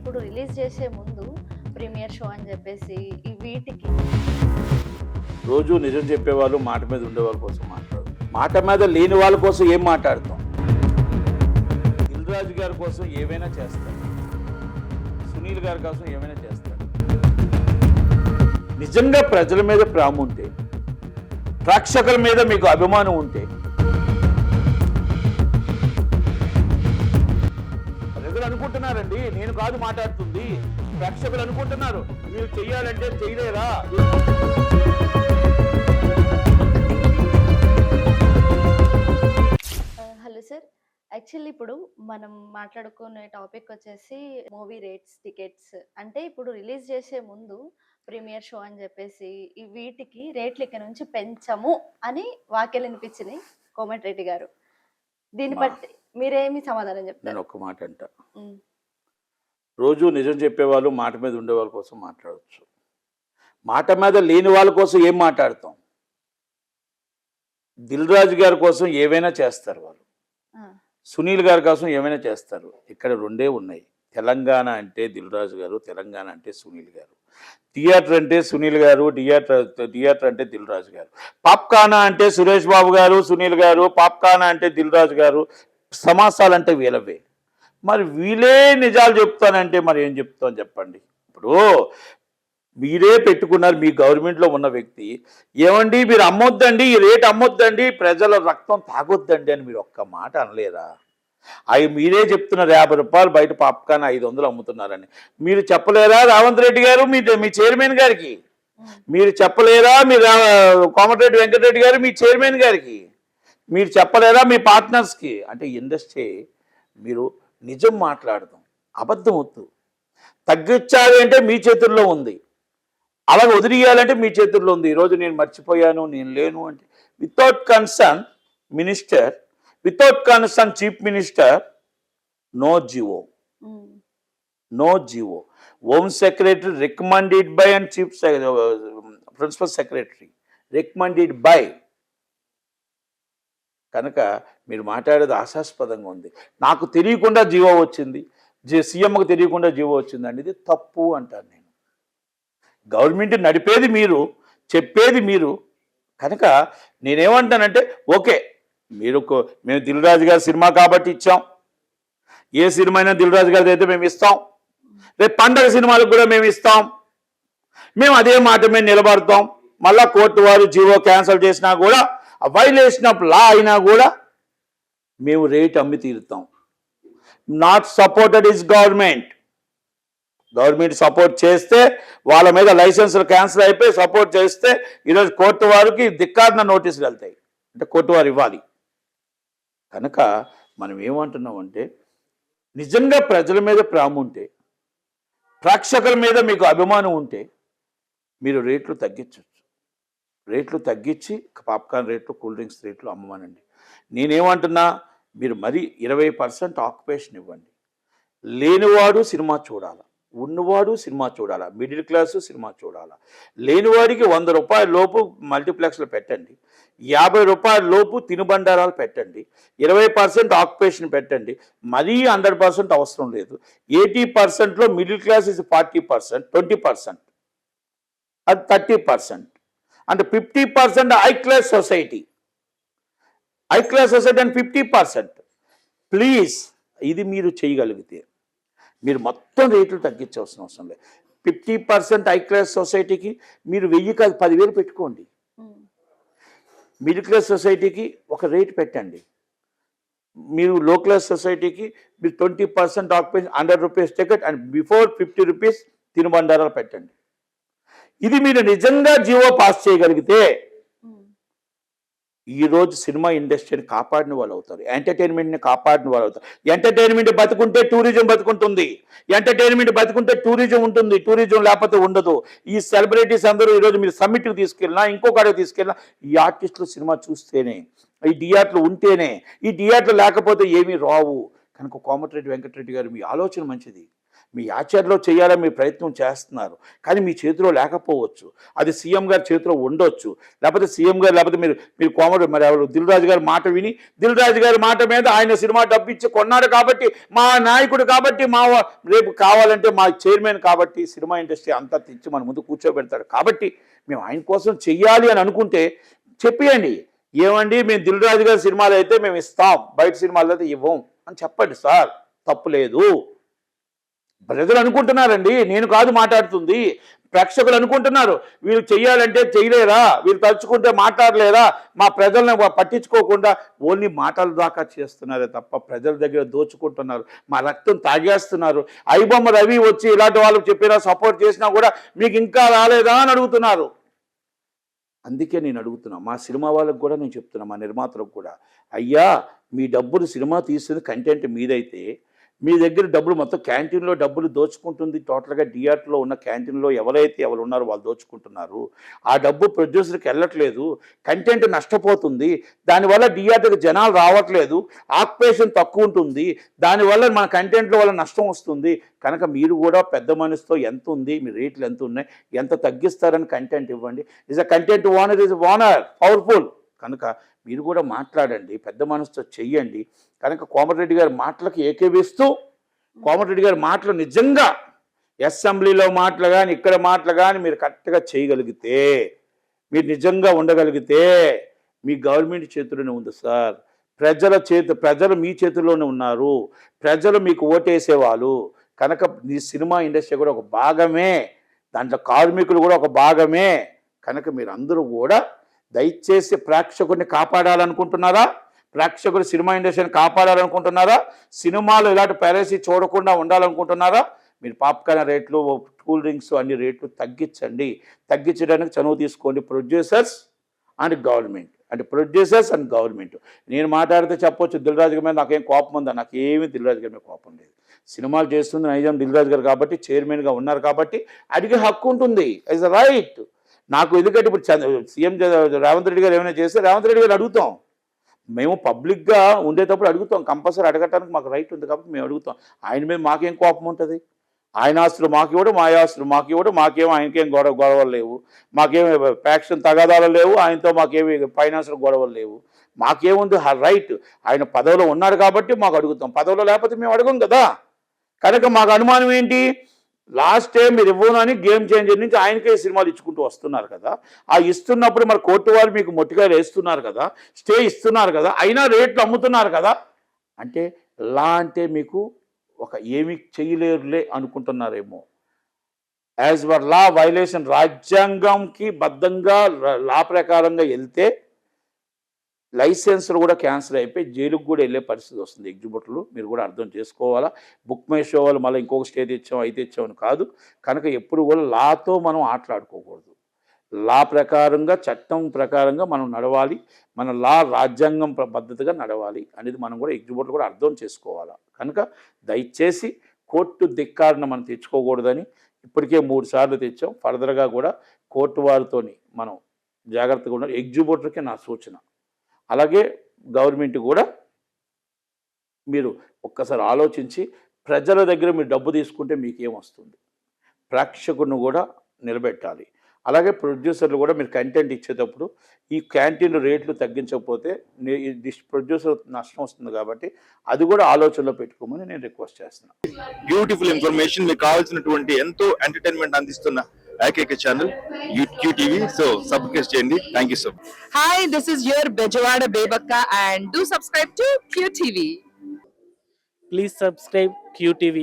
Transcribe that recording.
ఇప్పుడు రిలీజ్ చేసే ముందు ప్రీమియర్ షో అని చెప్పేసి ఈ వీటికి రోజు నిజం చెప్పేవాళ్ళు మాట మీద ఉండేవాళ్ళ కోసం మాట్లాడదు. మాట మీద లేని వాళ్ళ కోసం ఏం మాట్లాడతాం? దిల్ రాజు గారి కోసం ఏమైనా చేస్తాడు, సునీల్ గారి కోసం ఏమైనా చేస్తాడు. నిజంగా ప్రజల మీద ప్రేమ ఉంటే, ప్రేక్షకుల మీద మీకు అభిమానం ఉంటే, ప్రజలు అనుకుంటున్నారండి, నేను కాదు మాట్లాడుతుంది, ప్రేక్షకులు అనుకుంటున్నారు మీరు చెయ్యాలంటే చేయలేరా. హలో సార్, యాక్చువల్లీ ఇప్పుడు మనం మాట్లాడుకునే టాపిక్ వచ్చేసి మూవీ రేట్స్, టికెట్స్. అంటే ఇప్పుడు రిలీజ్ చేసే ముందు ప్రీమియర్ షో అని చెప్పేసి ఈ వీటికి రేట్లు ఇక్కడ నుంచి పెంచము అని వాక్యాలు వినిపించినాయి కోమటి రెడ్డి గారు. దీన్ని బట్టి మీరేమి సమాధానం చెప్తారు? నేను ఒక్క మాట అంట, రోజు నిజం చెప్పేవాళ్ళు మాట మీద ఉండేవాళ్ళ కోసం మాట్లాడవచ్చు. మాట మీద లేని వాళ్ళ కోసం ఏం మాట్లాడతాం? దిల్ రాజు గారి కోసం ఏవైనా చేస్తారు వాళ్ళు, సునీల్ గారి కోసం ఏమైనా చేస్తారు. ఇక్కడ రెండే ఉన్నాయి. తెలంగాణ అంటే దిల్ రాజు గారు, తెలంగాణ అంటే సునీల్ గారు. థియేటర్ అంటే సునీల్ గారు, థియేటర్ అంటే దిల్ రాజు గారు. పాప్కానా అంటే సురేష్ బాబు గారు, సునీల్ గారు. పాప్కానా అంటే దిల్ రాజు గారు. సమాసాలంటే వీళ్ళవే. మరి వీళ్ళే నిజాలు చెప్తానంటే మరి ఏం చెప్తాం చెప్పండి. ఇప్పుడు మీరే పెట్టుకున్నారు, మీ గవర్నమెంట్లో ఉన్న వ్యక్తి ఏమండి మీరు అమ్మొద్దండి, ఈ రేట్ అమ్మొద్దండి, ప్రజల రక్తం తాగొద్దండి అని మీరు ఒక్క మాట అనలేరా? అవి మీరే చెప్తున్నారు 50 రూపాయలు బయట పాప్కార్న్ 500 అమ్ముతున్నారని. మీరు చెప్పలేరా రేవంత్ రెడ్డి గారు, మీ చైర్మన్ గారికి? మీరు చెప్పలేరా మీ కోమటిరెడ్డి వెంకటరెడ్డి గారు మీ చైర్మన్ గారికి? మీరు చెప్పలేరా మీ పార్ట్నర్స్కి? అంటే ఇండస్ట్రీ మీరు నిజం మాట్లాడదాం, అబద్ధం వద్దు. తగ్గించాలి అంటే మీ చేతుల్లో ఉంది, అలాగే వదిలియాలంటే మీ చేతుల్లో ఉంది. ఈరోజు నేను మర్చిపోయాను, నేను లేను అంటే without concern minister, without concern chief minister, no GO, no GO. Home secretary recommended by and chief principal secretary recommended by. కనుక మీరు మాట్లాడేది ఆశాస్పదంగా ఉంది. నాకు తెలియకుండా జీవో వచ్చింది, సీఎంకు తెలియకుండా జీవో వచ్చిందండి, ఇది తప్పు అంటాను నేను. గవర్నమెంట్ నడిపేది మీరు, చెప్పేది మీరు. కనుక నేనేమంటానంటే ఓకే, మేము దిల్ రాజు గారి సినిమా కాబట్టి ఇచ్చాం, ఏ సినిమా అయినా దిల్ రాజు గారిది అయితే మేము ఇస్తాం, రేపు పండగ సినిమాలకు కూడా మేము ఇస్తాం, మేము అదే మాట మీద నిలబడతాం. మళ్ళా కోర్టు వారు జీవో క్యాన్సిల్ చేసినా కూడా, వైలేషన్ ఆఫ్ లా అయినా కూడా మేము రేట్ అమ్మి తీరుతాం. Not supported is government. Government support చేస్తే వాళ్ళ మీద లైసెన్సులు క్యాన్సిల్ అయిపోయి, సపోర్ట్ చేస్తే ఈరోజు కోర్టు వారికి ధిక్కారణ నోటీసులు వెళ్తాయి, అంటే కోర్టు వారు ఇవ్వాలి. కనుక మనం ఏమంటున్నామంటే నిజంగా ప్రజల మీద ప్రేమ ఉంటే, ప్రేక్షకుల మీద మీకు అభిమానం ఉంటే మీరు రేట్లు తగ్గించవచ్చు. రేట్లు తగ్గించి పాప్కార్న్ రేట్లు, కూల్ డ్రింక్స్ రేట్లు అమ్మమనండి. నేనేమంటున్నా, మీరు మరీ 20% ఆక్యుపేషన్ ఇవ్వండి. లేనివాడు సినిమా చూడాలి, ఉన్నవాడు సినిమా చూడాలా, మిడిల్ క్లాసు సినిమా చూడాలా. లేనివాడికి 100 రూపాయల లోపు మల్టీప్లెక్స్లో పెట్టండి, 50 రూపాయల లోపు తినుబండారాలు పెట్టండి, 20% ఆక్యుపేషన్ పెట్టండి. మరీ 100% అవసరం లేదు. 80%లో మిడిల్ క్లాస్ ఇస్ 40%, 20% అది 30%, అంటే 50% high class society, high class society and 50%. Please ఇది మీరు చేయగలిగితే మీరు మొత్తం రేట్లు తగ్గించవలసిన అవసరం లేదు. 50% హై క్లాస్ సొసైటీకి మీరు 1000 కాదు 10,000 పెట్టుకోండి. మిడిల్ క్లాస్ సొసైటీకి ఒక రేట్ పెట్టండి. మీరు లో క్లాస్ సొసైటీకి మీరు 20% occupation, 100 rupees ticket and before 50 rupees తినుబండారాలు పెట్టండి. ఇది మీరు నిజంగా జీవో పాస్ చేయగలిగితే ఈరోజు సినిమా ఇండస్ట్రీని కాపాడిన వాళ్ళు అవుతారు, ఎంటర్టైన్మెంట్ని కాపాడిన వాళ్ళు అవుతారు. ఎంటర్టైన్మెంట్ బతుకుంటే టూరిజం బతుకుంటుంది, ఎంటర్టైన్మెంట్ బతుకుంటే టూరిజం ఉంటుంది, టూరిజం లేకపోతే ఉండదు. ఈ సెలబ్రిటీస్ అందరూ ఈరోజు మీరు సమ్మిట్కి తీసుకెళ్ళినా, ఇంకొకటికి తీసుకెళ్ళినా, ఈ ఆర్టిస్టులు సినిమా చూస్తేనే, ఈ థియేటర్లు ఉంటేనే, ఈ థియేటర్లు లేకపోతే ఏమీ రావు. కనుక కోమటిరెడ్డి వెంకటరెడ్డి గారు మీ ఆలోచన మంచిది. మీ ఆచరణలో చేయాలని మీ ప్రయత్నం చేస్తున్నారు, కానీ మీ చేతిలో లేకపోవచ్చు. అది సీఎం గారి చేతిలో ఉండొచ్చు, లేకపోతే సీఎం గారు, లేకపోతే మీరు కోమటి మరి ఎవరు దిల్ రాజు గారి మాట విని, దిల్ రాజు గారి మాట మీద ఆయన సినిమా డబ్బు ఇచ్చి కొన్నాడు కాబట్టి, మా నాయకుడు కాబట్టి, రేపు కావాలంటే మా చైర్మన్ కాబట్టి సినిమా ఇండస్ట్రీ అంతా తెచ్చి మన ముందు కూర్చోబెడతాడు కాబట్టి మేము ఆయన కోసం చెయ్యాలి అని అనుకుంటే చెప్పియండి. ఏమండి మేము దిల్ రాజు గారి సినిమాలు అయితే మేము ఇస్తాం, బయట సినిమాలు అయితే ఇవ్వం అని చెప్పండి సార్, తప్పు లేదు. ప్రజలు అనుకుంటున్నారండి, నేను కాదు మాట్లాడుతుంది, ప్రేక్షకులు అనుకుంటున్నారు వీళ్ళు చెయ్యాలంటే చెయ్యలేరా, వీళ్ళు తలుచుకుంటే మాట్లాడలేరా, మా ప్రజల్ని పట్టించుకోకుండా ఓన్లీ మాటల దాకా చేస్తున్నారే తప్ప ప్రజల దగ్గర దోచుకుంటున్నారు, మా రక్తం తాగేస్తున్నారు. ఐబొమ్మ రవి వచ్చి ఇలాంటి వాళ్ళకి చెప్పినా సపోర్ట్ చేసినా కూడా మీకు ఇంకా రాలేదా అని అడుగుతున్నారు. అందుకే నేను అడుగుతున్నా, మా సినిమా వాళ్ళకు కూడా నేను చెప్తున్నా, మా నిర్మాతలకు కూడా, అయ్యా మీ డబ్బులు సినిమా తీస్తుంది కంటెంట్ మీదైతే మీ దగ్గర డబ్బులు మొత్తం క్యాంటీన్లో డబ్బులు దోచుకుంటుంది. టోటల్గా డిఆర్టీలో ఉన్న క్యాంటీన్లో ఎవరు ఉన్నారో వాళ్ళు దోచుకుంటున్నారు. ఆ డబ్బు ప్రొడ్యూసర్కి వెళ్ళట్లేదు, కంటెంట్ నష్టపోతుంది, దానివల్ల డిఆర్టీకి జనాలు రావట్లేదు, ఆక్యుపేషన్ తక్కువ ఉంటుంది, దానివల్ల మన కంటెంట్లో వల్ల నష్టం వస్తుంది. కనుక మీరు కూడా పెద్ద మనసుతో ఎంత ఉంది, మీ రేట్లు ఎంత ఉన్నాయి, ఎంత తగ్గిస్తారని కంటెంట్ ఇవ్వండి. Is a content owner, is owner powerful. కనుక మీరు కూడా మాట్లాడండి, పెద్ద మనసుతో చెయ్యండి. కనుక కోమటిరెడ్డి గారి మాటలకు ఏకీవిస్తూ, కోమటిరెడ్డి గారి మాటలు నిజంగా అసెంబ్లీలో మాటలు కానీ ఇక్కడ మాటలు కానీ మీరు కరెక్ట్గా చేయగలిగితే, మీరు నిజంగా ఉండగలిగితే మీ గవర్నమెంట్ చేతిలోనే ఉంది సార్. ప్రజలు మీ చేతిలోనే ఉన్నారు, ప్రజలు మీకు ఓటేసేవాళ్ళు. కనుక ఈ సినిమా ఇండస్ట్రీ కూడా ఒక భాగమే, దాంట్లో కార్మికులు కూడా ఒక భాగమే. కనుక మీరు అందరూ కూడా దయచేసి ప్రేక్షకుడిని కాపాడాలనుకుంటున్నారా, ప్రేక్షకులు సినిమా ఇండస్ట్రీని కాపాడాలనుకుంటున్నారా, సినిమాలు ఇలాంటి పైరసీ చూడకుండా ఉండాలనుకుంటున్నారా, మీరు పాప్కార్న్ రేట్లు, కూల్ డ్రింక్స్ అన్ని రేట్లు తగ్గించండి. తగ్గించడానికి చనువు తీసుకోండి. Producers and government. నేను మాట్లాడితే చెప్పొచ్చు దిల్ రాజు గారి మీద నాకేం కోపం ఉందా, నాకేమీ దిల్ రాజు గారి మీద కోపం లేదు. సినిమాలు చేస్తుంది నైజాం దిల్ రాజు గారు కాబట్టి, చైర్మన్గా ఉన్నారు కాబట్టి అడిగే హక్కు ఉంటుంది, ఇస్ రైట్ నాకు. ఎందుకంటే ఇప్పుడు సీఎం రేవంత్ రెడ్డి గారు ఏమైనా చేస్తే రేవంత్ రెడ్డి గారు అడుగుతాం, మేము పబ్లిక్గా ఉండేటప్పుడు అడుగుతాం, కంపల్సరీ అడగటానికి మాకు రైట్ ఉంది కాబట్టి మేము అడుగుతాం. ఆయన మీద మాకేం కోపం ఉంటుంది, ఆయన ఆస్తులు మాకు ఇవ్వడం, మా ఆస్తులు మాకు ఇవ్వడం, మాకేమో ఆయనకేం గొడవలు లేవు, మాకేమి ఫ్యాక్షన్ తగాదాలు లేవు, ఆయనతో మాకేమి ఫైనాన్షియల్ గొడవలు లేవు, మాకేముంది రైట్. ఆయన పదవిలో ఉన్నాడు కాబట్టి మాకు అడుగుతాం, పదవిలో లేకపోతే మేము అడగం కదా. కనుక మాకు అనుమానం ఏంటి, లాస్ట్ టైం మీరు ఇవ్వను అని గేమ్ చేంజర్ నుంచి ఆయనకే సినిమాలు ఇచ్చుకుంటూ వస్తున్నారు కదా. ఆ ఇస్తున్నప్పుడు మరి కోర్టు వాళ్ళు మీకు మొట్టికాయలు వేస్తున్నారు కదా, స్టే ఇస్తున్నారు కదా, అయినా రేట్లు అమ్ముతున్నారు కదా. అంటే లా అంటే మీకు ఒక ఏమి చేయలేరులే అనుకుంటున్నారేమో. యాజ్ పర్ లా వైలేషన్, రాజ్యాంగంకి బద్ధంగా లా ప్రకారంగా వెళ్తే లైసెన్స్లు కూడా క్యాన్సిల్ అయిపోయి జైలుకు కూడా వెళ్ళే పరిస్థితి వస్తుంది ఎగ్జిబిటర్లు. మీరు కూడా అర్థం చేసుకోవాలా. బుక్ మై షో వాళ్ళు మళ్ళీ ఇంకొక స్టే తెచ్చాం అయితే తెచ్చామని కాదు. కనుక ఎప్పుడు కూడా లాతో మనం ఆటలాడుకోకూడదు. లా ప్రకారంగా, చట్టం ప్రకారంగా మనం నడవాలి. మన రాజ్యాంగం పద్ధతిగా నడవాలి అనేది మనం కూడా ఎగ్జిబిటర్లు కూడా అర్థం చేసుకోవాలా. కనుక దయచేసి కోర్టు ధిక్కారణ మనం తెచ్చుకోకూడదని ఇప్పటికే 3 సార్లు తెచ్చాం. ఫర్దర్గా కూడా కోర్టు వారితోని మనం జాగ్రత్తగా ఉండాలి. ఎగ్జిబిటర్కి నా సూచన. అలాగే గవర్నమెంట్ కూడా మీరు ఒక్కసారి ఆలోచించి ప్రజల దగ్గర మీరు డబ్బు తీసుకుంటే మీకేమొస్తుంది, ప్రేక్షకుడిని కూడా నిలబెట్టాలి. అలాగే ప్రొడ్యూసర్లు కూడా మీరు కంటెంట్ ఇచ్చేటప్పుడు ఈ క్యాంటీన్ రేట్లు తగ్గించకపోతే ప్రొడ్యూసర్ నష్టం వస్తుంది కాబట్టి అది కూడా ఆలోచనలో పెట్టుకోమని నేను రిక్వెస్ట్ చేస్తున్నాను. బ్యూటిఫుల్ ఇన్ఫర్మేషన్, మీకు కావాల్సినటువంటి ఎంతో ఎంటర్టైన్మెంట్ అందిస్తున్న ఏకైక ఛానల్ క్యూటీవీ. సో సబ్స్క్రైబ్ చేయండి. Thank you so much. Hi, this is your Bejawada Bebakka and do subscribe to QTV. Please subscribe QTV.